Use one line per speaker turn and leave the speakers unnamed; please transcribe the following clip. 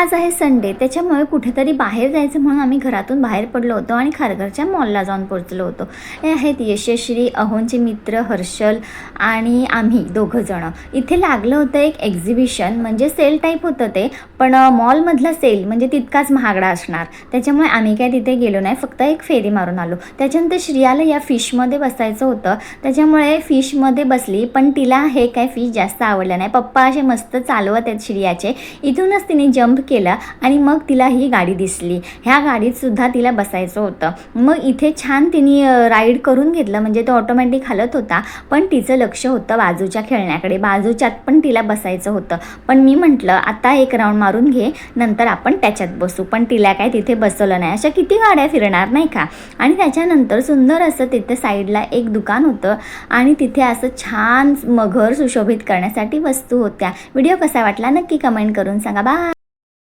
आज आहे संडे, त्याच्यामुळे कुठेतरी बाहेर जायचं म्हणून आम्ही घरातून बाहेर पडलो होतो आणि खारघरच्या मॉलला जाऊन पोहोचलो होतो. हे आहेत यशश्री, अहोंचे मित्र हर्षल आणि आम्ही दोघंजणं. इथे लागलं होतं एक एक्झिबिशन, म्हणजे सेल टाईप होतं ते, पण मॉलमधला सेल म्हणजे तितकाच महागडा असणार. त्याच्यामुळे आम्ही काय तिथे गेलो नाही, फक्त एक फेरी मारून आलो. त्याच्यानंतर श्रियाला या फिशमध्ये बसायचं होतं, त्याच्यामुळे फिशमध्ये बसली, पण तिला हे काय फिश जास्त आवडलं नाही. पप्पा असे मस्त चालवत आहेत श्रियाचे. इथूनच तिने जंप केला आणि मग तिला ही गाडी दिसली. ह्या गाडीत सुद्धा तिला बसायचं होतं. मग इथे छान तिने राईड करून घेतलं, म्हणजे तो ऑटोमॅटिक हालत होता, पण तिचं लक्ष होतं बाजूच्या खेळण्याकडे. बाजूच्यात पण तिला बसायचं होतं, पण मी म्हटलं आता एक राऊंड मारून घे, नंतर आपण त्याच्यात बसू. पण तिला काय तिथे बसवलं नाही. अशा किती गाड्या फिरणार नाही का. आणि त्याच्यानंतर सुंदर असं तिथे साईडला एक दुकान होतं आणि तिथे असं छान घर सुशोभित करण्यासाठी वस्तू होत्या. व्हिडिओ कसा वाटला नक्की कमेंट करून सांगा. बाय.